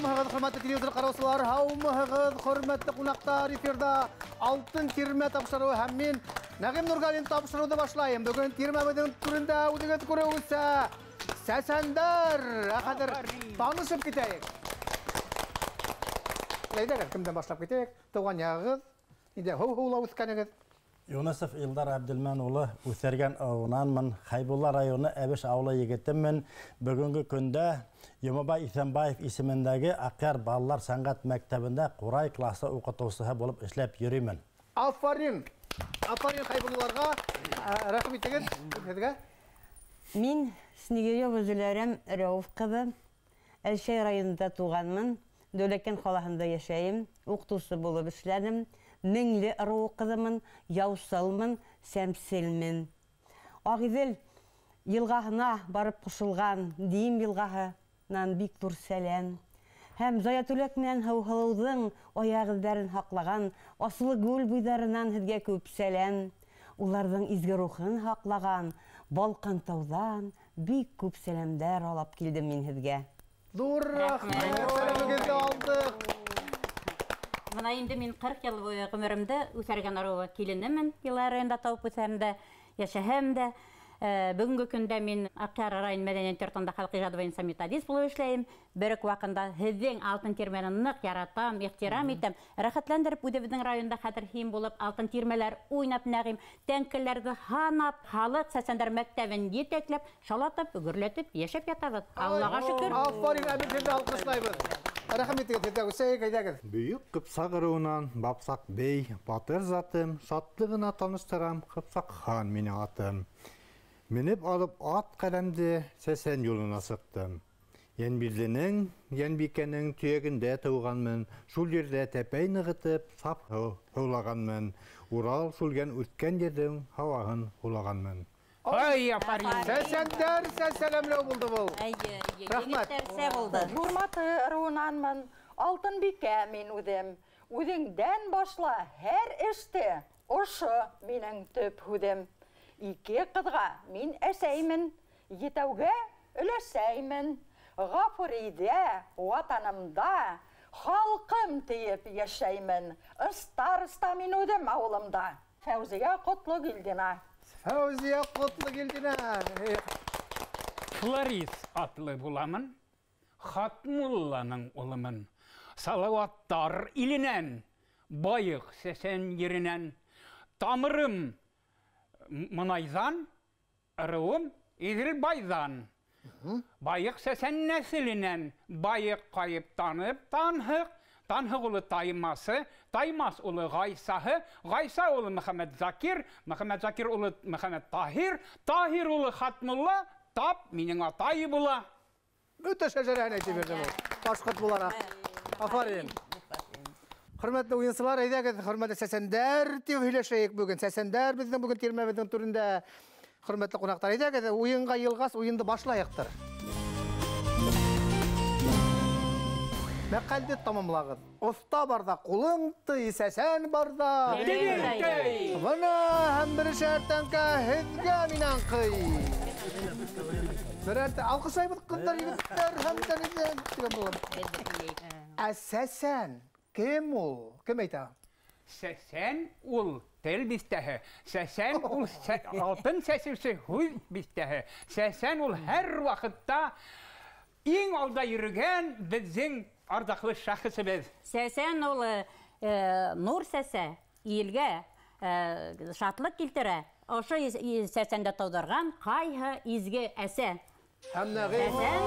Haumahıgız, hürmetli televizyon karavasalar, haumahıgız, hürmetli konaklar, efirda altın tirme tapşırığı hemmin. Nagim Nurgalin tapşırığı başlayın. Bugün tirmemizin türünde ödüget kuruysa Sesender. Akadır tanışıp gideyik. Neydeler, kimden başlayıp gideyik? Doğan yağız, inde hu-hula uskanıgız. Yunusov Ildar Abdülmenoğlu Üsergen Ağınanmın, Haybullah rayonu Ebiş Avla Yigittimmin. Bugünkü günde Yumabay İsenbayev isimindeki Akyar Ballar Sanat Mektebi'nde Kuray klası okutucusu bulup işlep yürüyümün. Aferin. Aferin Haybullah'a. Rahmet edin. Min Snigirya Vözülerem Rauf kızı. Elşey rayonunda tuğanmın. Döleken kolahında yaşayım. Okutucusu bulup işledim. Mingli Rauf kızımın, Yavsalmın, Semsilmin. Ağizil yılgahına barıp kuşulgan diyim yılgahından bik durselen. Hem Zayatülek menen hauhaludың oyağızların haqlagan, asılı gül buydarından hizge köpselen. Ulardan izgi ruhun haqlagan, Balkan taudan bik köp selamlar alap kildim min hizge. Dur rahmet. Selamınızı aldık. Mına indi min 40 yıl boyu ömrümde Üsergen Arova kilinemin. Yıllarında taup Üsergen'de yaşahım da. Бүгінгі күнде мен Аққар район мәдениет ортында халқи жадыбайын саммитадис болып ішлейм. Бірік уақында хіздің алтын терменін нық яратам, ихтирам етем. Рахатландырып өдебіздің районда қатыр хим болып алтын термелер ойнап нағим, тәңкілерді ханап, халық сәсендер мәктәбін етеклеп, шалатып, үгірлетіп, ешеп ятабыз. Аллаға шүкір. Афарин әмірдерді алқышлайбыз. Рахмет етегіз. Büyük Kıpsak ırığından Bapsak Bey, Batır zatım, şatlığına tanıştıram, Kıpsak Han mini atım. Minip alıp at kalemde sesen yoluna sıktım. Yenbirlinin, yenbikenin tüyeginde tuğanmın, şul yerde tepey nığıtıp sap hulaganmın. Ural şulgen ütken yerden havahın hulaganmın. Ay yaparım. Sesender, seselemle buldu bu. Rahmet. Hurmatı ırığınanmın, altın bike min udem. Udengden başla her işte, oşu minin tüp hudem. İki kızga min eseymin, yetevge üleseymin. Gafuride, vatanımda, halkım deyip yaşaymin. Istar min udem ağılımda. Fevziye kutlu gildina. Fevziye kutlu gildina. Klaris adlı bulamın, Hatmulla'nın olımın. Salavattar ilinen, bayık sesen yerinen, tamırım Mınayzan, ırığım İzilbayzan. Bayık sesen nesilinen, bayık kayıp tanıp tanhık, tanhık ulu tayması, taymaz ulu gaysahı, gaysa ulu Muhammed Zakir ulu Muhammed Tahir ulu Hatmulla, tap minin atayı bula. Öte şecerene çevirdim o. Başkıt bulara. Aferin. Hürmetli oyuncular, hürmetli sesender tevhileşeyik bugün. Sesender bizden bugün termemizin türünde hürmetli konaklar. Oyunga yılgaz oyundu başlayıktır. Mekaldi tamamlağız. Usta barda, kulun tıy, sesen barda. Bana hem bir şertenke hizge minan kıy. Berarti alkışlayımız kızlar yigitler hem denizden. Sesen. Kim ol? Kim eyta? Sesen ul tel bistehe. Sesen ul altın sesisi huy bistehe. Sesen ul her vakitte en alda yürügen bizim ardaklı şahısımız. Sesen ul nur sese, ilge, şatlık kiltire. Oşu sesende tavdargan kayha izge ese. Sesen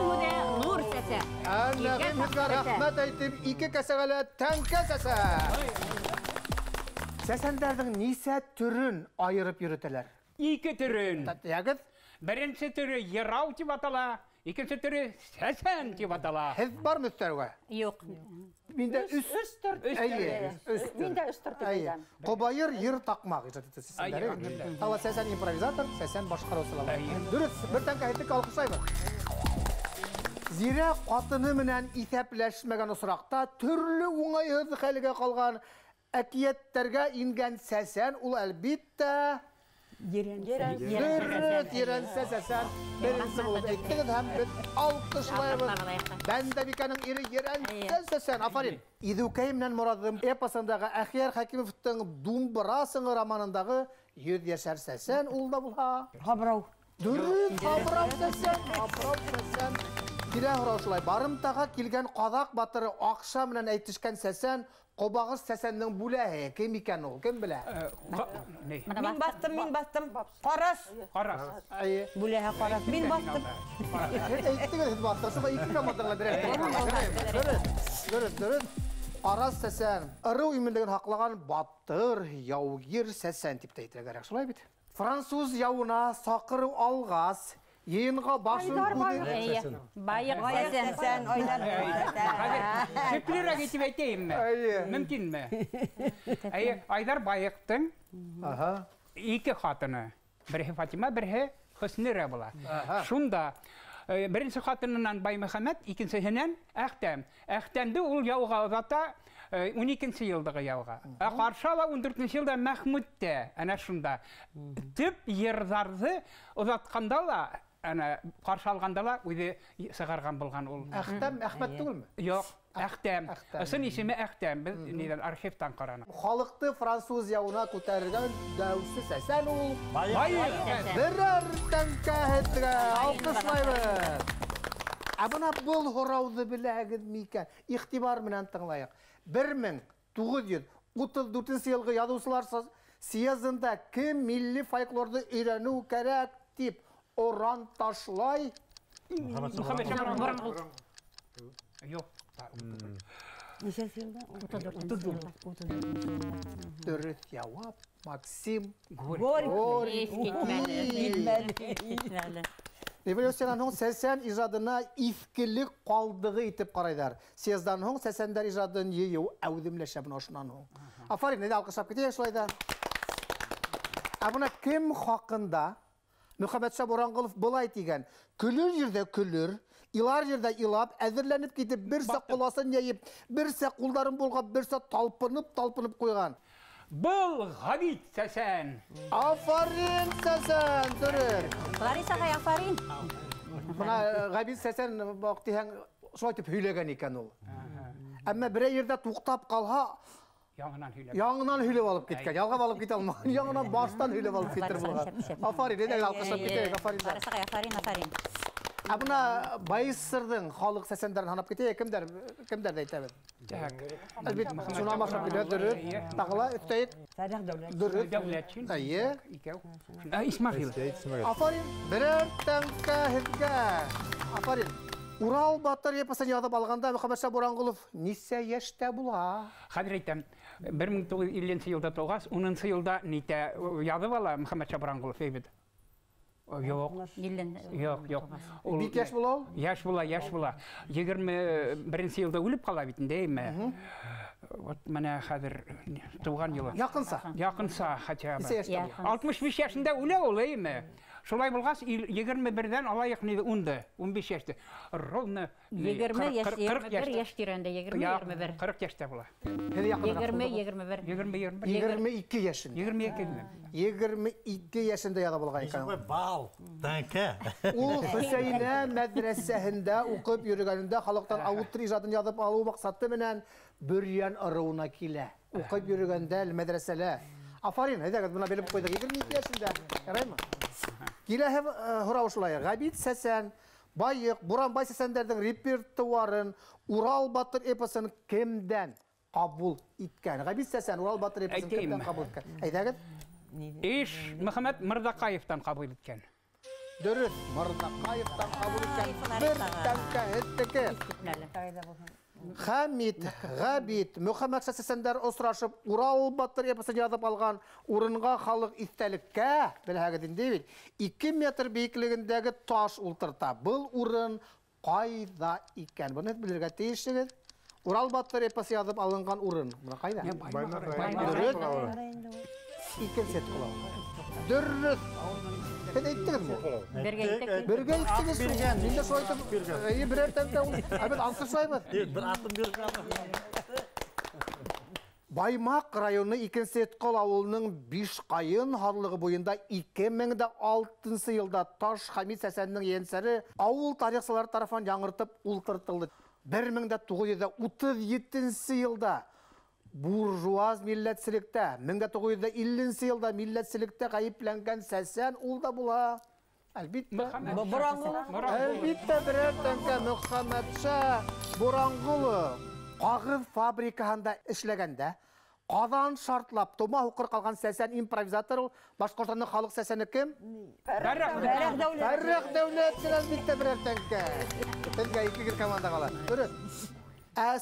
müde nur sese. Nagim hizgar rahmet eytip iki kesegele tenke sese. Sesenlerden nise türün ayırıp yürüteler? İki türün. Yagız? Birinci türü yırav tibatala, ikinci türü sesen tibatala. Hiz var mı üstlerge? Yok. Minde üst tür. Minde üst tür tübeyden. Kobayır yır takmak. Ama sesen improvizator, sesen başkar olsalar. Dürüst, bir tenke ettik alkışlayın. Zira katını menen isepleşmegen usraqta türlü oңай hızı xəliga qalğan əkiyetlərə ingen sesen ul elbette Dürüt yerенсе сәсән. Беренсе булып әйттегез һәм бит алкышлайбыз. Бәндәбикәнең ире yerенсе сәсән. Афарин. Идүкәй менән Морадым эпосындагы Әхияр Хәкимовтың Думбыра сыңы романындагы 100 яшәр сәсән ул да булһа. Хабрау. Дөрүт, хабрау сәсән. Килә һорашлай. Барымтага килгән Казак батыры акша менән әйтешкән сәсән Кобагыз сәсәннең бүләһе кем икән ул? Кем белә? Мин бastım. Карас. Бүләһе карас. Мин bastım. Әйттегез баттырсы ба 2 командага дөрес. Арас сәсән. Ыры уймендеген хаклаган батыр, яугир сәсән дип әйтергә. Шулай бит. Француз яуына сакыру алгас, Йыйынға башын Байық сәсән. Шеплерак етіп әйтейін ме? Мүмкін ме? Айдар Байықтың 2 қатыны. Бірі Фатима, бірі Хөснүрә була. Шунда бірінші қатынынан Баймөхәммәд, икенчесенен Әхтәм. Әхтәмді ул яуға озата 12-нче елдагы яуға. Қаршала 14-нче елда Мәхмүдтә, әнә шунда. Төп йырзарды озатқанда ла, әнә қаршы алғанда ла үзе сығарған болған ул. Әхтәм, Әхмәд түгелме? Yok, Әхтәм. Ысын исеме Әхтәм. Без нидән архивтан караны. Халыкты француз яуына күтәргән дәүсе сәсән ул. Байық. Берәр тәңкә һәттегә алкышлайбыз. Абына бұл һорауды беләгез микән? Ихтибар менән тыңлайык. 1934 елгы язучылар съездында кем милли фольклорды өйрәнү кәрәк дип оран ташлай. Yok. Дөрес явап, Максим Горький. Революциядан һуң сәсән ижадына искелек калдыгы итеп карайдар. Съездан һуң сәсәндәр ижадын йыю әүдемләшә бу шуннан һуң. Афарин, нидә алкышлап китә шулай да. Абына кем хакында Мөхәммәтша Бораңгылов булай дигән. Көлер җирдә көлер, илар җирдә илап, әзерләнеп китеп, берсе куласын яйып, берсе кулдарын булгап, берсе талпынып куйган. Был Габит сәсән. Афарин сәсән, дөрер. Ларисаға афарин. Бuna Габит сәсән вакытыһан шулай дип һөйләгән икән ул. Әмма бер yerдә туктап калһа, яңынан һөйләп алып киткән. Ялгап алып китә алмаган. Яңынан баштан һөйләп алып китер булган. Афарин, әйдә алкышлап китәйек, Афарин. Ларисаға афарин. Абына Байсырдың халык сәсәндәрен һанап китәйек. Кемдәр дә әйтәбез. Әлбәттә, шуна машап китә дөрер. Тагыла өстәйек. Дөрер. Әйе. Исмаил. Афарин, берәр тәңкә һезгә. Афарин. Урал батыр епосын язып алганда Мөхәммәтша Бораңгылов нисә яшьтә була? Хәзер әйтәм, 1950 елда тугас, 10 елда нитә язып ала Мөхәммәтша Бораңгылов әйбит. Yok. Yok. Бик яшь була ул? Яшь була. 21 елда үлеп кала бит инде. Вот менә хәзер туган елы. Якынса хотя бы. 65 yaşında үлә ул әйме. Шулай булгас 21-дән алайык ниде 15 яшьтә. Ровно 20 яшь тирәндә 20-21. 40 яшьтә була. 20-21. 22 яшендә. 22 яшендә яда булган икән. Бал, тәңкә. Ул Хөсәйнә мәдрәсәһендә укып йөргәнендә халыктан аутыр ижадын язып алу максаты менән Бөрьян ырыуына килә. Укып йөргәндә мәдрәсәлә. Афарин, әйдәгез буна белеп куйдык. 22 яшендә. Яраймы? Киләһе һорау шулай. Габит сәсән, Байык, Буранбай сәсәндәрнең репертуарын Урал батыр эпосын кемдән кабул иткән? Габит сәсән Урал батыр эпосын кемдән кабул иткән? Әйдәгез. Иш Мөхәммәд Мырзакаевтан кабул иткән. Дөрес, Мырзакаевтан кабул иткән. Бер тәңкә һәттәке. Хамид, Габит, Мөхәммәд сәсәндәр осрашып, Урал батыр эпосын язып алган урынга халык истәлеккә, беләгез инде бит, 2 метр биеклегендәге таш ултырта. Был урын кайда икән? Буны белергә тиешсез. Урал батыр эпосы язып алынган урын. Буны кайда? Икенче кылау. Дөррөт. Әйттегез бу. Бергә әйттегез. Инде шулай итеп, берәр тәңкә ул. Әбет алкышлайбыз. Бер атым бер. Баймақ районы Икенсетқол ауылының Бишқайын харлығы бойында 2006 елда Таш Хамид Сәсәннің енсәрі ауыл тарихшылары тарафан жаңыртып ултыртылды. 1937 елда буржуаз милләтсілікті, 1950 елда милләтсілікті ғайыпленген Сәсән улда була. Әлбетте. Әлбетте бірер тәнке Мұхаммадша Бораңғылы қағыз фабрикасында эшләгәндә, qadan шартлап, тома хуқыр қалған Сәсән импровизатор, Башқұртстанның халық Сәсәні кім? Фәррәқ дәулет, әлбетте бірер тәнке. Тәнке екі команда қала. Көрін.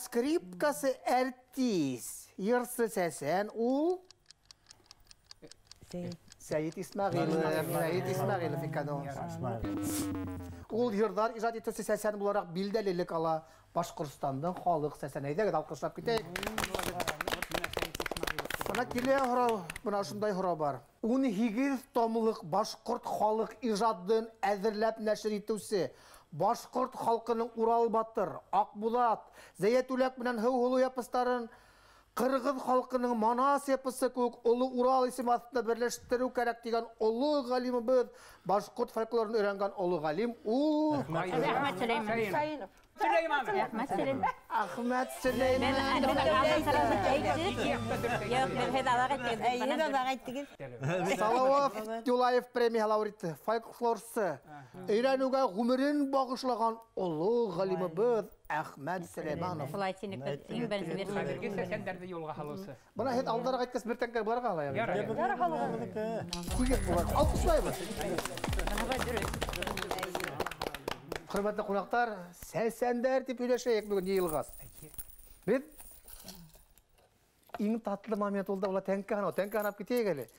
Скрипкасы әртіс, ерсі Сәсән, ол? Сәйет Исмағилов екені. Ол ердар ижад етісі Сәсән боларақ білдәлілік ала Башқұртстанның халық Сәсән. Әйдәгід алқышлап кетейік. Бұна келе құрау, бұна ұшындай құрау бар. 18 томлық Башқұрт халық ижадын әзірләп нәшір етусі. Башқұрт халқының Урал Батыр, Ақбулат, Зәйетуләк менен Хыу-Хулу япыстарын Қырғыз халқының Манас япысы көк Ұлы Урал есім астында бірлештіру кәрек деген Ұлы ғалимы біз Башқұрт фольклорын өйренген Ұлы ғалим Ұл... Ахмет Сüleyman. Салауов Юлаев премия лауреаты, фольклорсы. Өйренуге ғұмырын бағышлаған Ұлы ғалимы біз Ахмет Сüleymanов. Бұна хет алдарға айткас бір тәңкер бұлар қала. Құрметті қонақтар, Сәсәндер деп үйлешейік бүгін елғас. Біз ең татлы момент олда ола тәңкі ғанап кетейік әлі.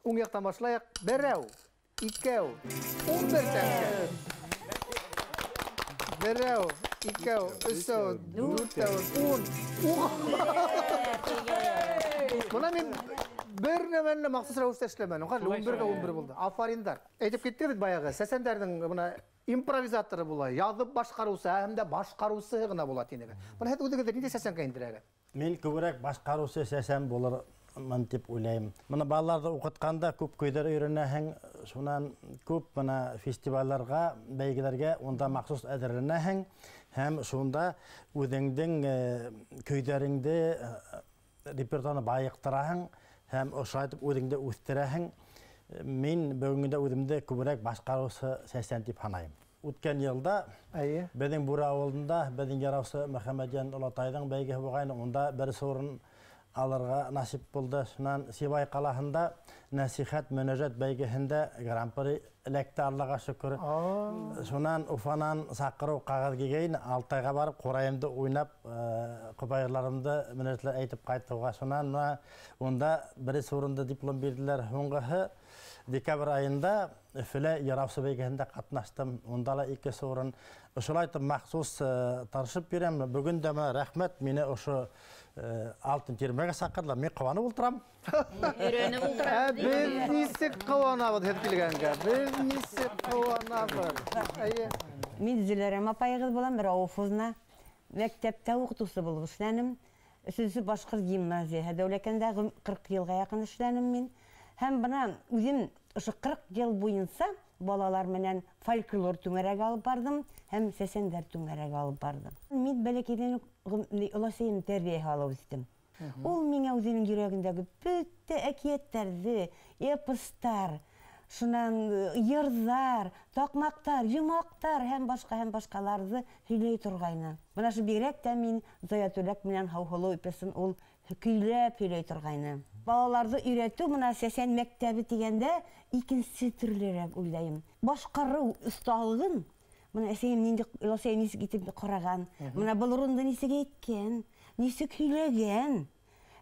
Оң яқтан башлайық, бірәу, икәу, 11 тәңкі. Бірәу, икәу, үсәу, дүртәу, 10. Бұна мен бір нәмәлі мақсыз рәуісті әшлемәнім. 11-11 болды. Афариндар. Әйтіп кеттік баяғы, Сәсәндердің импровизаторы була, язып башқарусы, әмді башқарусы ғына бола тенегі. Бұны әйті өдігіздер неде Сәсән кәйіндірәгі? Мен көбірек башқарусы Сәсән болыр мын деп ойлайым. Мұны балаларды оқытқанда көп көйдер үйренәһің, шунан көп фестивальларға, бәйгелерге онда мақсус әдірінәһің, һәм шунда өдіңдің көйдеріңді репертуаны байықтыраһың, һәм ошайтып өдіңді өстірәһің. Мен бүгінгі өдімді көбірек башқарусы Сәсән деп ханайым. Өткен елда біздің бұра ауылында, біздің яраусы Мұхаммадиян Ұлатайдың бәйге болғайны, онда бір сорын алырға насип болды. Шынан Сибай қалахында насихат мөнәжат бәйгесінде гран-при ілекті Аллаға шүкір. Шынан Уфанан сақыру қағаз кегейін, Алтайға барып, қорайымды ойнап, құпайырларымды мөнәжатлар әйтіп қайтуға. Шынан онда бір сорынды диплом берділер. Оңғығы декабр айында Үфілі Яраусы бәйгесінде қатынаштым. Ондала 2 сорын. Ұшылайтып мақсус таршып берем. Бүгін де рәхмет, мені ұшы алтын термеге сақырла. Мен қуаны ұлтырам. Біз несік қуанабыд, хеткілгенге. Біз несік қуанабыд. Мен Зүләрем апайығыз болам, бір ауыфызына мектепте оқытусы болып ішләнім. Үсісі Башқұрт гимназия. Дәуләкенде 40 елға яқын ішләнім мен. Һәм бұна өзім 40 жыл бойынса балалар менен фольклор түңәрәк алып бардым, һәм Сәсәндәр түңәрәк алып бардым. Мен бәләкеден оласайым тәрбие алып үстем. Ул миңа үзенең йөрәгендәге бөтә әкияттәрне, эпостар, шунан йырзар, такмактар, юмактар һәм башкаларны һөйләй торгайны. Буна шу бигрәк тә мин Заятулләк менән Хау-Хулу эпосын ул көйләп һөйләй торгайны. Балаларды өйрәтү мына Сәсән мәктәбе дигәндә икенче төрлерәк уйлайым. Башкару осталыгын мына әсәем нинди ласәй нисек итеп караган, мына булырында нисек әйткән, нисек һөйләгән,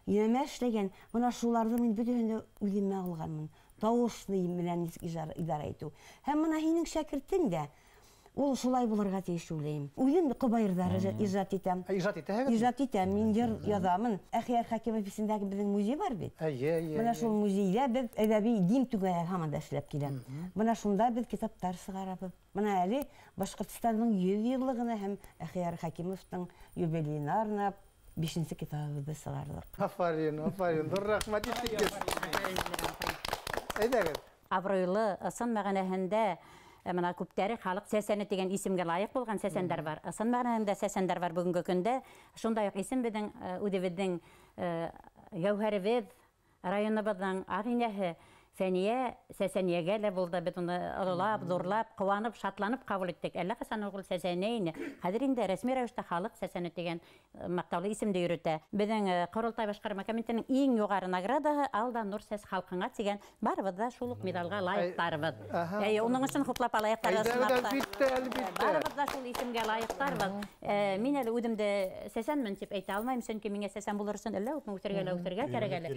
нәмә эшләгән, мына шуларны мин бөтенләй үземә алганмын. Тавышны белән идара итү. Һәм мына һинең шәкертең дә ул шулай булырга тиеш уйлыйм. Үзем кыбайырдар иҗат итәм. Иҗат итәм, мин җыр язамын. Әхияр Хәкимов исемендәге безнең музей бар бит. Менә шул музейдә без әдәби дин түгәрәк һаман эшләп киләм. Менә шунда без китаптар сыгарабыз. Менә әле Башкортстанның 100 еллыгына һәм Әхияр Хәкимовның юбилеена арнап 5-нче китабыбызды сыгардык. Афарин, dur рахмат иттек. Әйдәгез. Абруйлы, ысын мәгънәһендә мына күптәре халык сәсәне дигән исемгә лайык булган сәсәндәр бар. Ысын мәгънәһендә сәсәндәр бар бүгенге көндә. Шундай ук исем безнең үдебезнең Гәүһәребез районыбызның агыйнәһе Фәния Сәсәниягә лә булды. Без уны олылап, зурлап, куанып, шатланып кабул иттек. Әллә касан ул Сәсәнәйне. Хәзер инде рәсми рәвештә халык Сәсәне дигән мактаулы исемдә йөртә. Безнең Корылтай башкарма комитетының иң югары наградаһы Алда Нур Сәс халкыңа дигән барыбыз да шул ук медальгә лаектарбыз. Уның өчен хуплап алайыктар арасында. Барыбыз да шул исемгә лаектарбыз. Мин әле үдемдә Сәсәнмен дип әйтә алмыйм, чөнки миңа Сәсән булыр өчен әллә үтергә кирәк әле.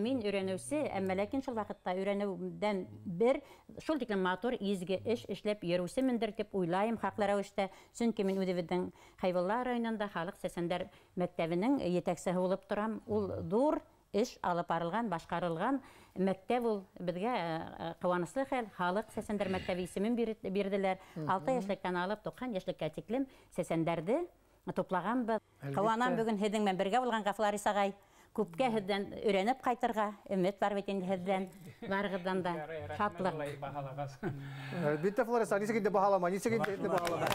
Мин өйрәнүче, әмма ләкин шул вакытта өйрәнүдән бер шул тиклем матур изге эш эшләп йөрүсемендер дип уйлайм хаклы рәвештә. Чөнки мин үдебезнең Хайвулла районында халык Сәсәндәр мәктәбенең етәкчесе булып торам. Ул зур эш алып барылган, башкарылган мәктәп ул. Безгә куанычлы хәл, халык Сәсәндәр мәктәбе исемен бирделәр. 6 яшьлектән алып 90 яшьлеккә тиклем Сәсәндәрде туплаганбыз. Куанам бүген һезнең белән бергә булган Гафлар Исагай. Күпкә һездән өйрәнеп кайтырга, өмет бар бит инде һездән, барыгыздан да шатлык. Битте Флориса, нисегенде баһалама, нисегенде баһалама.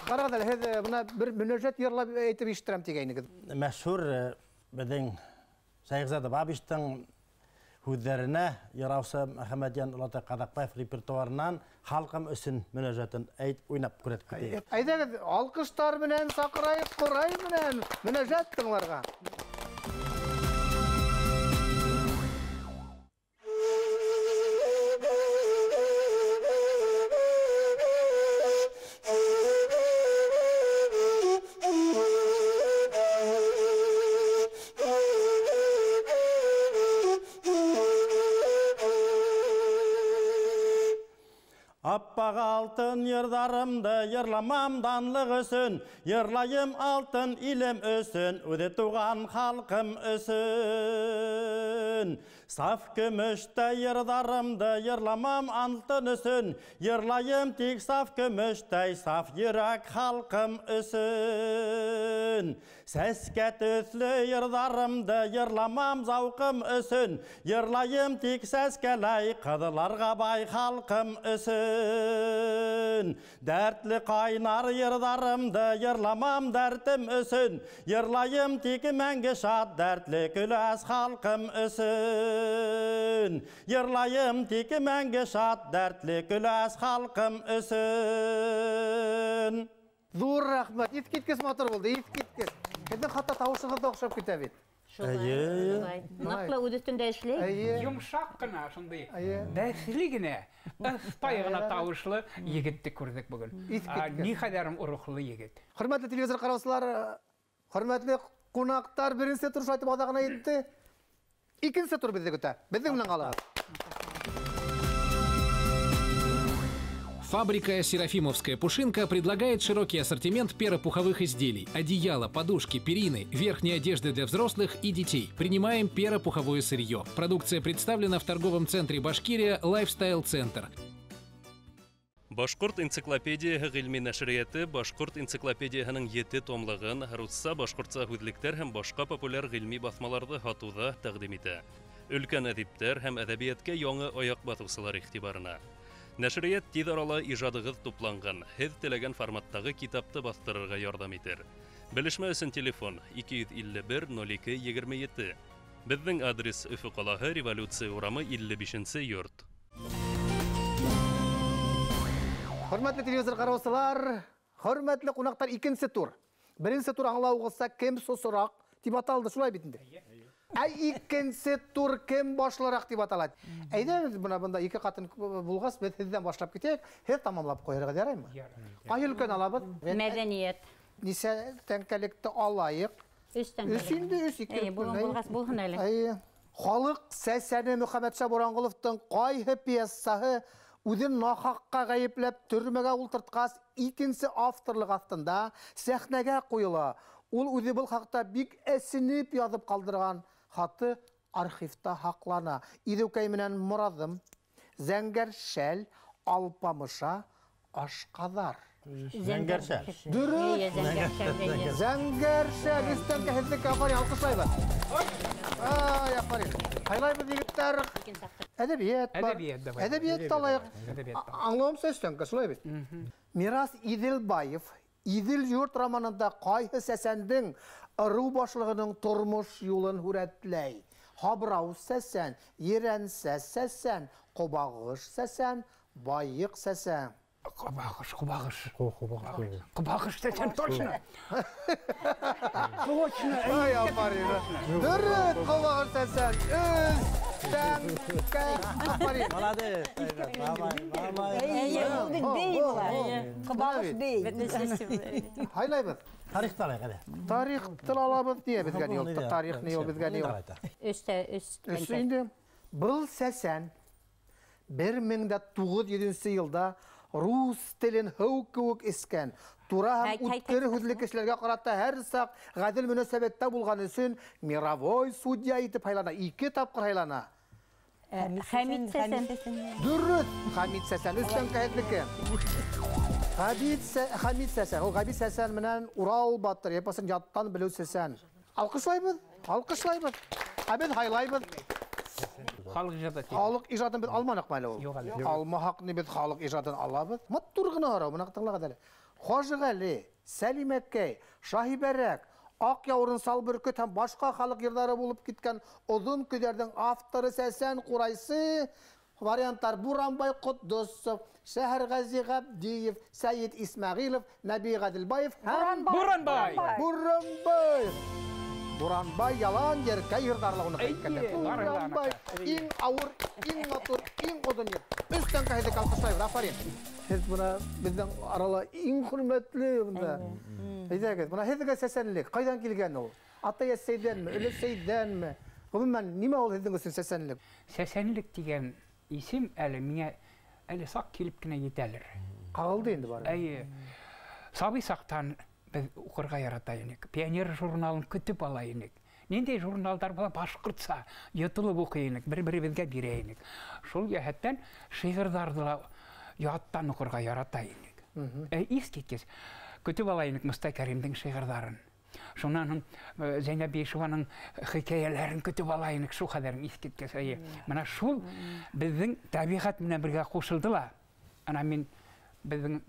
Карагыз, һез буна бер мөнәҗәт йырлап әйтеп ишетәм дигәнегез. Мәшһүр безнең Шәйхзада Бабиштың һүзләренә яраусы Мөхәммәдиян Улатай Кадакбаев репертуарынан халкым өчен мөнәҗәтен уйнап күрсәтик. Әйдәгез, алкыштар белән сакырайып, курай белән мөнәҗәт тыңларга. Аппақ алтын йырдарымды йырламам данлық өсін, йырлайым алтын илем өсін, өде туған халқым өсін. Саф күмішті йырдарымды йырламам алтын өсін, йырлайым тек саф күмішті, саф йөрәк халқым өсін. Сәскә төсле йырдарымды йырламам зауқым өсін, йырлайым тек сәскәләй қыдыларға бай халқым өсін. Дәртлі қайнар йырдарымды йырламам дәртім өсін, йырлайым тек мәңгі шат дәртлі күләс халқым өсін. Йырлайым тек мәңгі шат дәртлі күләс халқым өсін. Зур рахмат. Иткеткес матур булды, иткеткес. Һездән хатта тавышыгыз да охшап китә бит. Наклы үдүстүндө эшлей. Йомшак кына шундый. Дәсле генә, ыстай гына тавышлы егетте күрдек бүген. Никадәрем урухлы егет. Хөрмәтле телевизор караучылар, хөрмәтле кунактар, беренче тур шайтып адагына әйтте. Икенче тур бездә көтә. Безнең белән калыгыз. Фабрика «Серафимовская пушинка» предлагает широкий ассортимент перопуховых изделий, одеяла, подушки, перины, верхней одежды для взрослых и детей. Принимаем перопуховое сырье. Продукция представлена в торговом центре «Башкирия» Lifestyle Center. Башкорт энциклопедияһы гыйльми нәшрияты Башкорт энциклопедияһының 7 томлыгын русса, башкортса һүзлектәр һәм башка популяр гыйльми басмаларны һатуда тәкъдим итә. Өлкән әдиптәр һәм әдәбиятка яңа аяк басучылар игътибарына. Нәшрият тиз арала ижадыгыз тупланган, һез теләгән форматтагы китапты бастырырга ярдәм итер. Белешмә өчен телефон 251-02-27. Безнең адрес Өфе калаһы, Революция урамы 55-нче йорт. Хөрмәтле телевизор караучылар, хөрмәтле кунактар, икенче тур. Беренче тур аңлаугызса кем сосырак дип аталды, шулай бит инде. Икенче тур кем башларак дип аталат. Әйдәгез, бунда ике катын булгас, без сездән башлап китәк, һез тамамлап коярга яраймы? Кай өлкән алабыз? Мәдәният. Нисә тәңкәлекте алайык? 3 тәңкәлек. Өсинде, ике. Булгас булган әле. Халык Сәсәне Мөхәммәдшә Бораңгыловтың кайһы пьесаһы үзен нахакка гаепләп төрмәгә ултырткас, икенче авторлык астында сәхнәгә куела. Ул үзе бу хакта бик әсенеп язып калдырган хаты архивта хаклана. Идеукәй менән Моразым, Зәңгәр шәл, Алпамыша, Ашкадар. Зәңгәршә. Дөрес. Зәңгәршә үстән кәһетлек афарин алкышлайбыз. Ай, афарин. Хайлайбыз егеттер. Әдәбият бар. Әдәбият талайык. Аңлауым сөстән кәшлай бит. Мирас Иделбаев Идел йорт романында кайсы сәсәндең ыру башлыгының тормыш юлын хүрәтләй. Хабрау сәсән, ерәнсә сәсән, кобагыш сәсән, байык сәсән. Кубагыш сәсән точно. Точно. Ай, афарин. Дөрес, кобагыш сәсән. Афарин. Молодец. Хайлайбыз. Тарих талай қаде. Тарих тил алабыз не безгә не ул? Тарих не ул безгә не ул? Өстә инде. Был сәсән 1907 елда рус телен хәүкүк искән. Тура һәм үткер хүзлек кешеләргә карата һәр сак гадел мөнәсәбәттә булган өчен мировой судья итеп һайлана. 2 тапкыр һайлана. Хамид сәсән. Дөрес, Хамид сәсән үстән кәһетлеке. Хамид сәсән. Ул Габид сәсән менән Урал батыр япасын яттан белү сәсән. Алкышлайбыз. Абез һайлайбыз. Халык ижадын без алманык мәле ул. Алмахакны без халык ижадын алабыз. Маттур гына ара, моны кытыңлага дәле. Хожигали, Сәлимәккәй, Шаһибәрәк, Ак яурын сал бөркет һәм башка халык йырлары булып киткән озын көйләрнең авторы Сәсән Курайсы. Вариантлар Буранбай Куддусов, Шәһәр Гази Габдиев, Сәйид Исмәгыйлов, Нәби Гаделбаев һәм Буранбай ялан еркә йырдарлыгын әйткәндә. Буранбай иң авыр, иң матур, иң озын йыр. Өстән кәһедек алкышлайбыз, афарин. Һез буна безнең арала иң хөрмәтле монда. Әйдәгез, буна һезгә сәсәнлек кайдан килгән ул? Ата Сейдәнме, Өле Сейдәнме? Гомумән нимә ул һезнең өчен сәсәнлек? Сәсәнлек дигән исем әле миңа әле сак килеп кенә җитәлер. Кагылды инде бары. Әйе. Сабый сактан без укырга ярата идек. Пионер журналын көтүп ала идек. Нинди журналдар була башкортса, йотылып укыйнык, бер-беребезгә бирә идек. Шул яһәттән шигырьләрне яттан укырга ярата идек. Искиткес көтүп ала идек Муста Кәримнең шигырьләрен. Шуннан Зәйнәп Бишеваның хикәяләрен көтүп ала идек, шул хәдәрен искиткес. Менә шул безнең табигать менән бергә кушылдыла. Ана мин безнең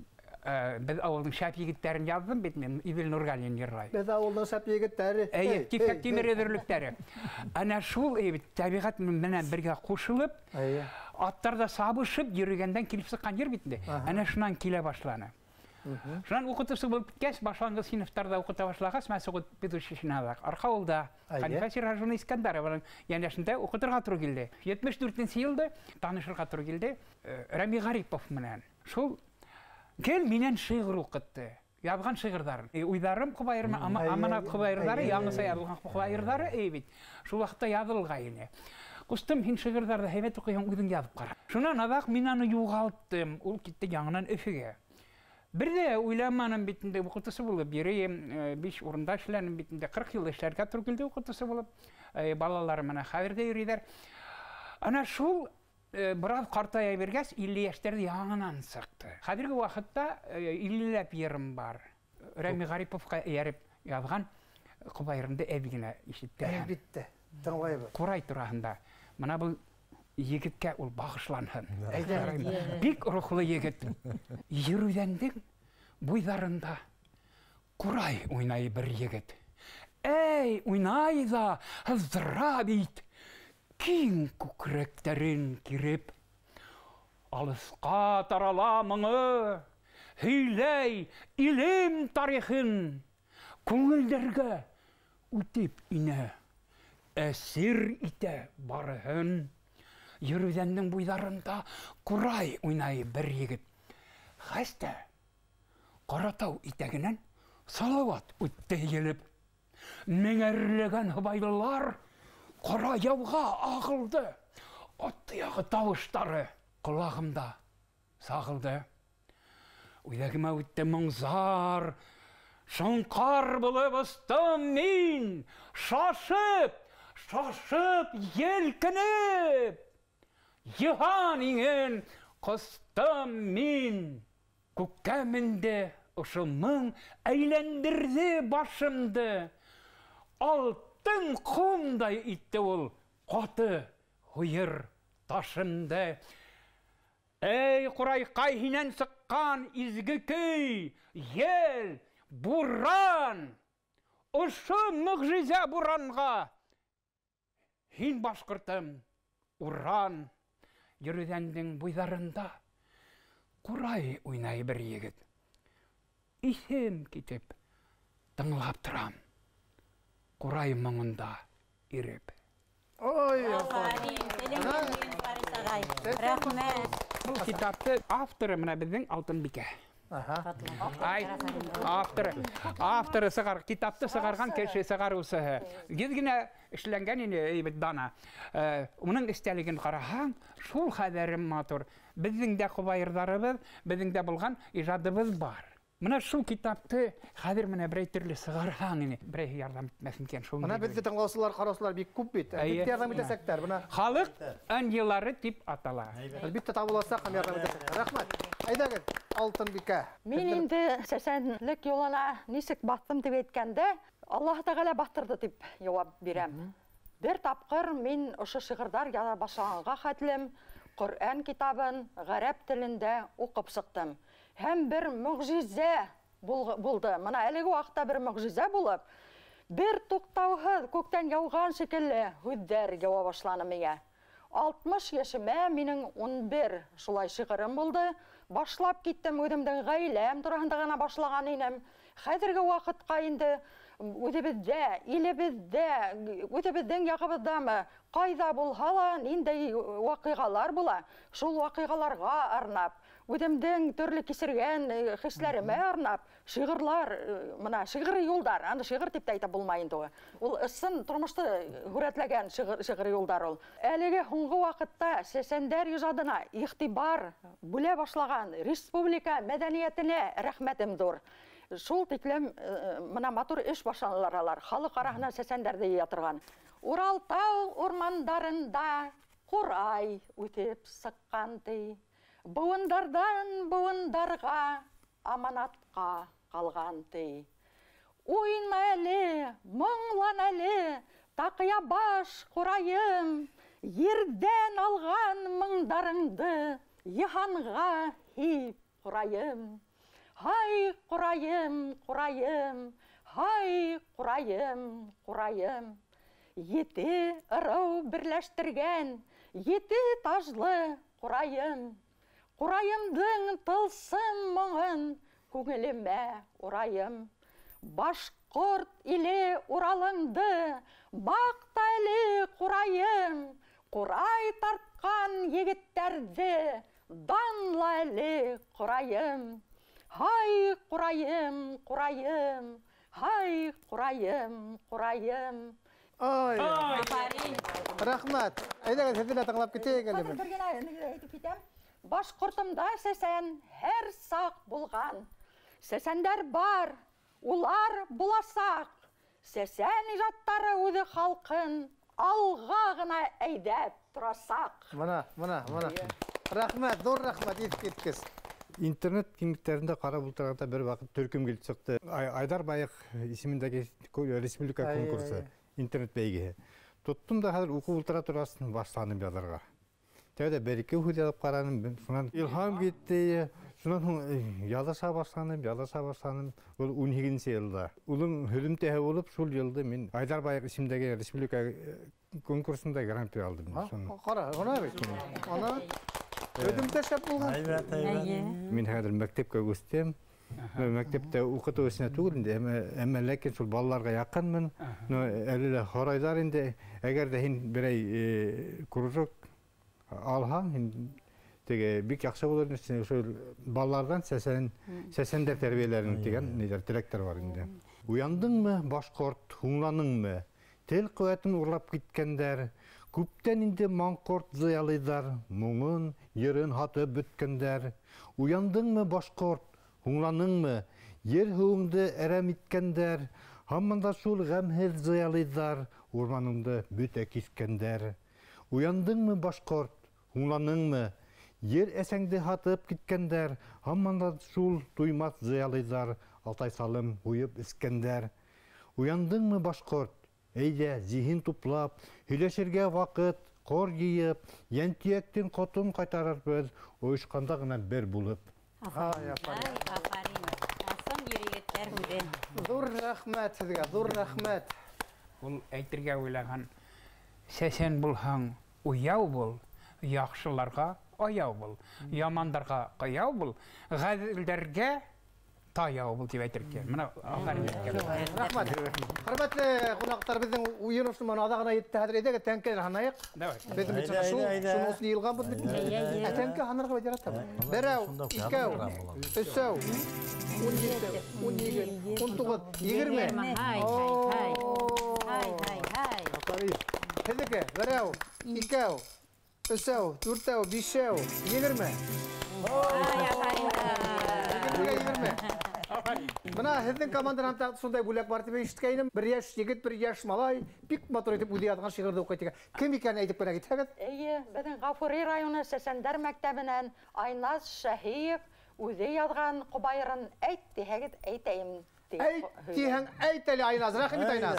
biz avulun şap yigitlerini yazdım bitmem. İbil Nurgali'nin yerray. Biz avulun şap yigitleri. Evet, tifek timir edürlükleri. Ana şul tabiat menen birge koşulup, atlarda sabışıp yürügenden kilip sıkan yer bitdi. Ana şundan kile başlana. Şundan okutusu bulup bitkeş, başlangıç sınıflarda okuta başlağız, mən soğut bidirşişini alaq. Arka olda, Hanife Sirajuni İskandar'a yani yaşında okuturga turu geldi. 74. yılda tanışırga turu geldi. Rami Garipov menen. Şul gel minen şiir okuttu. Yazgan şiirlerin. Uydarım kubayırma, amanat kubayırları, yalnız yazılgan kubayırları evet. Şu vaxtda yazılgayını. Kustum hin şiirlerde hevet okuyan uydun yazıp qara. Şundan adak minanı yoğalttım. Ol gitti yanından öfüge. Bir de uylanmanın bitinde okutusu bulup, biri 5 orunda işlerinin bitinde 40 yıl işlerge Türkilde okutusu bulup, balalarım bana haberde yürüyler. Ana şul biraz qartaya bergəs 50 yaşlarda yanından sıktı. Hadirki vaxtda 50 yerim var. Rami Garipov'a erip yazgan kubayırında evgine işitti. Bitti. Tыңлайбыз. Kuray turağında. Mana bu yigitke ol bağışlanhın. Bik ruhlu yigit. Yürüdendin boylarında kuray oynayı bir yigit. Ey oynayı da hızdırabit. King kükreklerin kirip. Alısqa taralamını. Hiley ilim tarihin. Көңілдерге үтіп ine. Esir ite barıhın. Yürüdendin boylarında kuray oynayı bir yigit. Haste Qaratau iteginen salavat ütte gelip. Meŋerlegen hıbaylılar qara yavga ağıldı. Attıyağı tavışları kulağımda sağıldı. Uydagıma ütte manzar. Şankar bulup ıstım min. Şaşıp yelkenip. Yihan ingen kıstım min. Көккәмінде ұшымың әйлендірді башымды. Алтын құмдай итті ол қоты ұйыр ташымды. Эй, құрай қайхинен сыққан изгі күй, ел, буран, ұшы мұғжиза буранға. Хин башқыртым, уран, жүрдендің бұйдарында. Құрай ойнай бір егіт. Исем кетіп, тыңлап тұрам. Құрай мұңында иреп. Ой, Бұл китапты авторы мына біздің Алтынбике. Авторы сығар, китапты сығарған кеше сығар ұсығы. Кезгіне ішленген ебет дана. Оның істелігін қарахан, шул қадәрім матур. Біздің де құбайырдарыбыз, біздің де болған ижадыбыз бар. Мына шул китапты қадір мына бірей түрлі сығарған, бірей ярдам етмесін кен шул. Мына бізді тыңлаусылар, қараусылар бек көп бет. Бетті ярдам етесектер. Халық әнделары тип атала. Әлбетте табыласа қам ярдам етесектер. Рахмат. Айдагын, Алтынбике. Мен енді сәсәнлік yoluna нисек баттым деп еткенде, Аллах Тағала баттырды деп жауап берем. Бір тапқыр мен ұшы шығырдар яда башағанға қатылым, Құр'ан китабын ғарап тілінде оқып шықтым. Hem bir mucize buldu. Mana әлігі уақытта бір mucize болып, bir тоқтауһыз көктен яуған шекелі хүддер яуа башланы мия. 60 yaşıma менің 11 шулай шығырым болды. Башлап кеттім, өдімдің ғайләм тұрағында ғана башлаған енем. Қазіргі уақытқа енді өтебіздің яғыбыздамы қайда болғала, нендей уақиғалар бола. Шул уақиғаларға арнап, өдімдің түрлі кесірген хисләріме арнап, шиғырлар, мына шиғыр юлдар, аны шиғыр тепті айта болмайынды. Ол ұсын тұрмышты хүретлеген шиғыр юлдар ол. Әліге хуңғы вақытта сәсендер ижадына иқтибар бүле башлаған республика мәдәниетіне рәхметім дұр. Шул тиклем мына матур эш башланалар алар. Халық арасына сәсендерді ятырған. Уралтау ормандарында құрай өтеп сыққанды. Буындардан буындарға аманатқа қалғанды. Ойна әлі, мұңлан әлі, тақия баш құрайым, ерден алған мұңдарыңды, иханға хип құрайым. Hay құрайым, құрайым, hay құрайым, құрайым. Еті ұрау бірләштірген, еті тажлы құрайым. Құрайымдың тылсым мұңын көңіліме ұрайым. Башқұрт иле уралыңды, бақта әлі құрайым. Құрай тартқан егіттерді, данла әлі құрайым. Hay құрайым, құрайым, hay құрайым, құрайым. Ой, рахмат. Айдагын, сәділі таңлап кетейік әлі. Башқұртымда сәсән әр сақ болған. Сәсәндер бар, олар боласақ. Сәсән ижаттары өді халқын алға ғына әйдәп тұрасақ. Мына. Рахмат, зор рахмат, еткіз. Интернет кеңдіктерінде қара бұлтырағында бір вақыт төркім келіп шықты. Айдар Байық есіміндегі республика конкурсы, интернет бәйге. Тұттым да қазір оқу бұлтыра тұрасын башланым ядарға. Тәуді бәріке өкіде алып қараным, сонан илхам кетті, сонан ялаша башланым. Ол 12-ші елда. Олың хөлім тәхі болып, сол елді мен Айдар Байық есіміндегі республика конкурсында грант алдым. Қара, ғана бет. Ödüm teşep bulgan. Мен қазір мәктепке өстем. Мәктепте оқыту өсіне түгілінде, әмі ләкен сол балаларға яқынмын. Әлілі хорайдар енді, әгер де бірей кружок алған, бік яқшы болардың үстіне балалардан сәсендер тәрбиелерінің деген директор бар енді. Уяндың мы, башқорт, хуңланың мы, тел қуатын ұрлап кеткендер, Күптен инде маңқорт зыялыйдар, мұңын, ерін хаты бүткендер. Уяндың мы башқорт, хуңланың мы, ер хуңды әрәм иткендер. Хамманда шул ғәмхел зыялыйдар, урманыңды бүте кискендер. Уяндың мы башқорт, хуңланың мы, Ер әсәңді хатып киткәндәр, хамманда шул туймас зыялыйзар, Алтай салым уйып искәндәр. Уяндыңмы башкорт? Әйдә, зиһин туплап, һөйләшергә вакыт, кор йыйып, янтияктен котын кайтарырбыз, оешканда гына бер булып. Афарин. Асын йөрегеттер бүген. Зур рәхмәт сезгә, зур рәхмәт. Ул әйтергә уйлаган, сәсән булһаң, уяу бул, яхшыларга аяу бул, ямандарға қаяу бул, ғәділдерге таяу бул дип әйтергә. Менә афарин. Рәхмәт. Хөрмәтле кунаклар, безнең уен ушман адагына итте хәзер әйдәгез тәнкә ханайык. Без бит шуны йылган бит. Тәнкә ханарга бәҗәрәтә. Берәү, икәү, өчәү, 17, 12, 19, 20. Hay. Һеҙҙеке, берәү, икәү, өсәү, дүртәү, бишәү, 20. Бына һеҙҙең командадан шундай бүләк бар дип ишеткәйнем. Бер йәш егет, бер йәш малай бик матур итеп үҙе яҙған шиғырҙы уҡый тигән. Кем икәнен әйтеп кенә китһәгеҙ? Эйе, беҙҙең Ғафури районы Сәсәндәр мәктәбенән Айназ Шәһиев үҙе яҙған ҡобайырын әйт тиһәгеҙ, әйтәйем. Әйт тиһәң, әйт әле Айназ. Рәхим ит Айназ.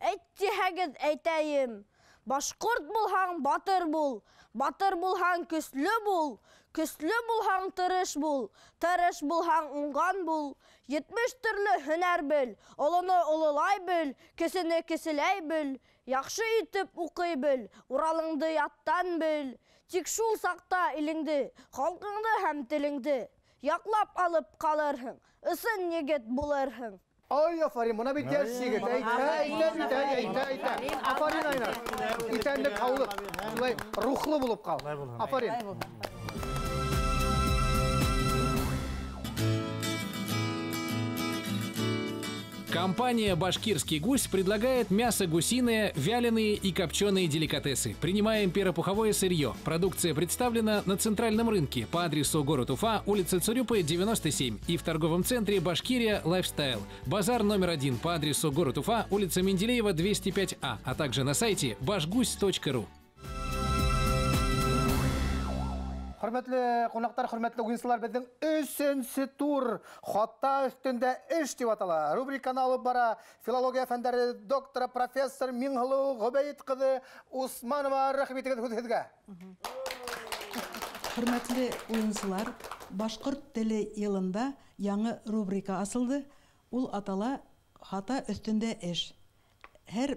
Әйт тиһәгеҙ, әйтәйем. Башҡорт булһаң, батыр бул. Батыр булһаң, көслө бул. Көслө булһаң, тырыш бул. Тырыш булһаң, уңған бул. 70 төрлө һөнәр бел. Олоно ололай бел. Кесене кеселәй бел. Яҡшы итеп уҡый бел. Уралыңды яттан бел. Тик шул саҡта илеңде, халҡыңды һәм телеңде яҡлап алып ҡалырһың. Ысын егет булырһың. Ay aferin, buna bir ders егет. Әйтә. Aferin Айназ. Итәнлек һаулык. Шулай рухлы булып ҡал. Aferin. Компания «Башкирский гусь» предлагает мясо гусиное, вяленые и копченые деликатесы. Принимаем перопуховое сырье. Продукция представлена на центральном рынке по адресу город Уфа, улица Цурюпы, 97 и в торговом центре «Башкирия Лайфстайл». Базар номер 1 по адресу город Уфа, улица Менделеева, 205А, а также на сайте bashguсь.ru. Hürmetli konaklar, hürmetli oyuncular, bizim 3-cü tur hatta üstünde iş diye atala. Rubrikanı alıp bara filologiya fenleri doktora profesör Minghulu Gobeyit kızı Usmanova rahmet edin. Hürmetli oyuncular, Башкорт теле yılında яңы рубрика асылды. Ул атала хата өстендә эш. Һәр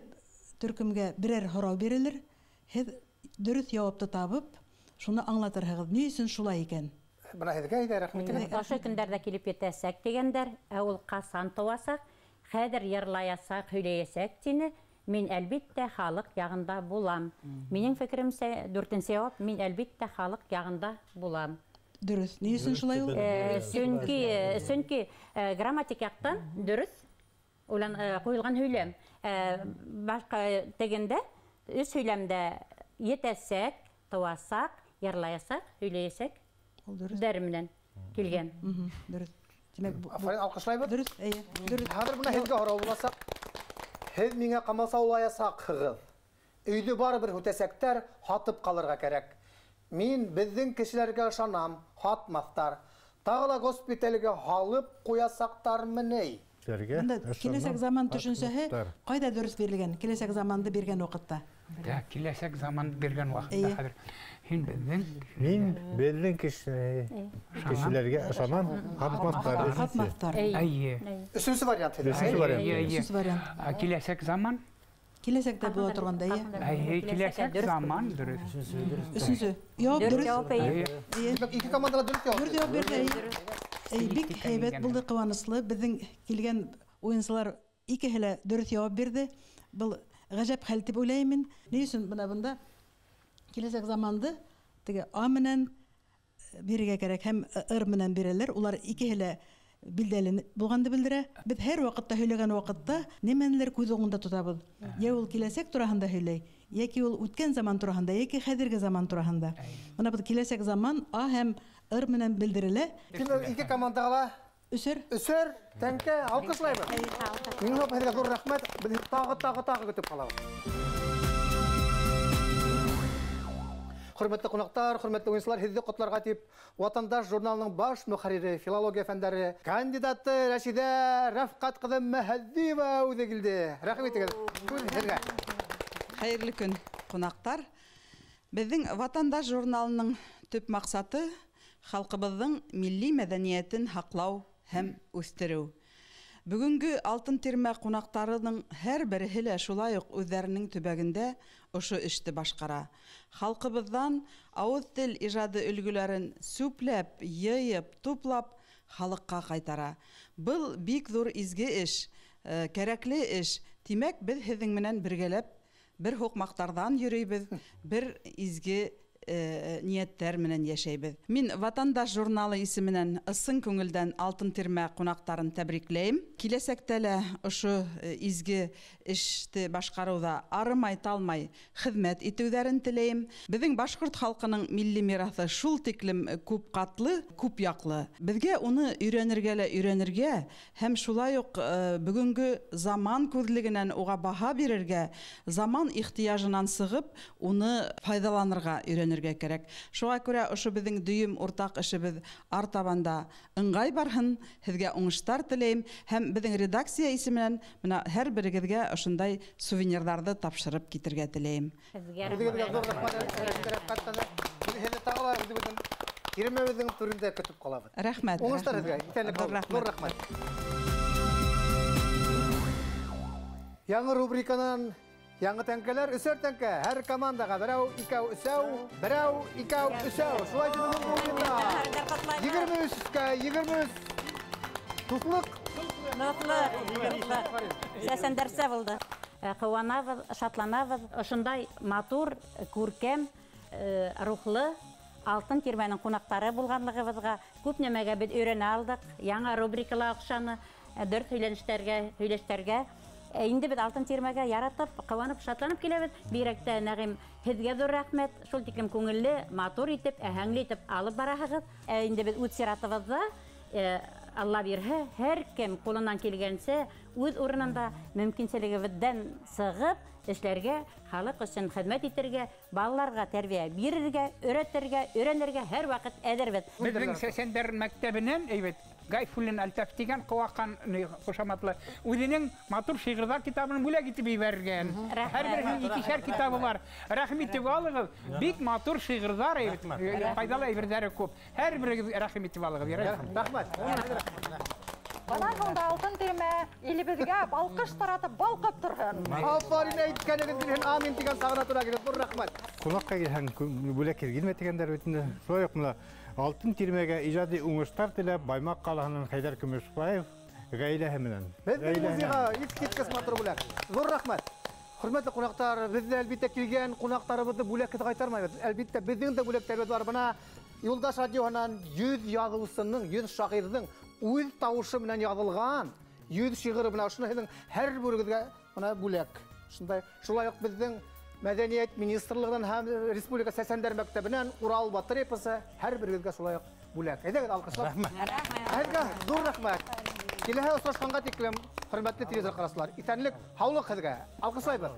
төркемгә берәр һорау бирелер. Һез дөрес җавапты табып, шуны аңлатырһығыз. Ни өсөн шулай икән? Бына һеҙгә әйтә рәхмәт. Ошо көндәрдә килеп етәсәк дигәндәр, ә ул ҡасан тыуасаҡ, хәҙер йырлаясаҡ, һөйләйәсәк тине. Мин әлбиттә халыҡ яғында булам. Минең фекеремсә, 4-нче яуап, мин әлбиттә халыҡ яғында булам. Дөрөс. Ни өсөн шулай ул? Сөнки грамматик яҡтан дөрөс ҡуйылған һөйләм. Башҡа тегендә, өс һөйләмдә етәсәк, тыуасаҡ, йырлаясаҡ, һөйләйәсәк дәр менән килгән. Дөрөс. Афарин, алҡышлайбыҙ. Дөрөс, әйе. Дөрөс. Хәҙер бына һеҙгә һорау буласаҡ. Һеҙ миңә ҡамасаулаясаҡһығыҙ. Өйҙө барыбер һүтәсәктәр, һатып ҡалырға кәрәк. Мин беҙҙең кешеләргә ышанам, һатмаҫтар. Тағы ла госпиталгә һалып ҡуясаҡтармы ни? Киләсәк заман төшөнсәһе ҡайҙа дөрөс бирелгән? Киләсәк заманды биргән ваҡытта. Киләсәк заман биргән ваҡытта хәҙер. Һин беҙҙең? Мин беҙҙең кешеләргә ышанам, һатмаҫтар. Һатмаҫтар. Өсөнсө вариант. Өсөнсө вариант. Киләсәк заман? Киләсәктә була торғанда, киләсәк заман дөрөс. Өсөнсө. Дөрөс. Ике командала дөрөс яуап. Дөрөс яуап бирҙе. Бик һәйбәт булды, ҡыуаныслы. Беҙҙең килгән уйынсылар икеһе лә дөрөс яуап бирҙе. Был ғәжәп хәл дип уйлайым мин. Ни өсөн бында киләсәк заманды теге А менән бирергә кәрәк һәм Р менән бирәләр. Улар икеһе лә билдәле булганды белдерә. Беҙ һәр ваҡытта һөйләгән ваҡытта нимәнелер күҙ уңында тотабыҙ. Йә ул киләсәк тураһында һөйләй, йәки ул үткән заман тураһында, йәки хәҙерге заман тураһында. Бына бит киләсәк заман А һәм Р менән белдерелә. Ике командаға Үсер, тәңке, алқышлаймыз. Мен көп әдіге зор рахмет, біз тағы көтіп қалауыз. Құрметті қонақтар, құрметті ойыншылар, хезді құтларға тип, Ватандаш журналының баш мұхарири, филология фәндері, кандидаты Рәшиде Рафқат қызы Мәхәддиева өзі келді. Рахмет егіз. Хайырлы күн, қонақтар. Біздің Ватандаш журналының төп мақсаты халқыбыздың милли мәдәниетін хақлау һәм үстеру. Бүгінгі алтын терме қонақтарының һәр бірі шулай ук өздерінің төбәгендә ошы эште башкара. Халкыбыздан ауыз тел ижады өлгілерін сүпләп, йыйып, туплап халыкка кайтара. Бұл бик зур изге эш, кәрәкле эш. Тимәк, без һезнең менән бергәләп бер хукмактардан йөрибез, бер изге нияттәр менән яшәйбез. Мин Ватандаш журналы исеменнән ысын күңелдән алтын терме кунактарын тәбрикләйм. Киләсәктә лә ошо изге эште башкаруда арымай талмай хезмәт итүләрен теләйм. Безнең башкорт халкының милли мирасы шул тиклем күп катлы, күп яклы. Безгә уны өйрәнергә һәм шулай ук бүгенге заман күзлегеннән уга баһа бирергә, заман ихтыяҗынан сыгып, уны файдаланырга өйрәнергә кирәк. Шуңа күрә ошо безнең дөйем уртак эшебез артабанда ыңгай барһын. Сезгә уңыштар теләйм һәм безнең редакция исеменнән менә һәр берегезгә ошондай сувенирларны тапшырып китергә теләйм. Рәхмәт. Уңыштар сезгә. Рәхмәт. Яңа рубриканан яңа тәңкелер, үсер тәңке. Һәр командаға берәу, икәү, үсәу, берәу, икәу, үсәу. Шулай җибәргән булганда. 23. Туслык. Сәсәндәрсә булды. Куанабыз, шатланабыз. Ошондай матур, күркәм, рухлы алтын тирмәнең кунактары булганлыгыбызга күп нәмәгә без өйрәнә алдык. Яңа рубрикалар акчаны дөрт һөйләштәргә инде без алтын тирмәгә яратып, кыланып, шатланып киләбез. Бирәктә Нәгыйм, һезгә зур рәхмәт. Шул тиклем күңелле, матур итеп, әһәңле итеп алып барасыз. Инде без үз сиратыбызда Алла бирһә, һәр кем кулыннан килгәнсә, үз урынында мөмкинчелегебездән сыгып, эшләргә, халык өчен хезмәт итәргә, балаларга тәрбия бирергә, өйрәтергә, өйрәнергә һәр вакыт әзербез. Безнең Сәсәндәр мәктәбеннән, Гайфуллин Альтаф дигән куакан кушаматлы үзенең матур шигырьләр китабын бүләк итеп ибәргән. Һәр беренең икешәр китабы бар. Рәхим итеп алыгыз. Бик матур шигырьләр, файдалы әйберләре күп. Һәр берегез рәхим итеп алыгыз. Рәхмәт. Бана сонда алтын тирмә илебезгә балкыш таратып балкып торган. Афарин әйткәнегез белән амин дигән сагына тура килә. Зур рәхмәт. Кунакка килгән бүләк килгән дигәндәр өтендә. Шулай ук менә алтын тирмәгә иҗади уңыштар теләп Баймак калаһының Хайдар Көмешбаев гаиләһе менән. Безнең музейга искиткес матур бүләк. Зур рәхмәт. Хөрмәтле кунактар, бездә әлбиттә килгән кунактарыбызны бүләккә кайтармайбыз. Әлбиттә безнең дә бүләкләребез бар. Бына Юлдаш радионан 100 язучысының, 100 шагыйрьнең үз тавышы белән язылган 100 шигырь белән шуның һәр бүрегезгә менә бүләк. Шулай ук безнең Мәдәният министрлыгынан һәм республика Сәсәндәр мәктәбеннән Урал батыр эпосы һәр берегезгә шулай ук бүләк. Әйдәгез алкышлап. Рәхмәт. Зур рәхмәт. Киләһә очрашканга тиклем хөрмәтле телевизор караучылар, исәнлек, һаулык сезгә. Алкышлайбыз.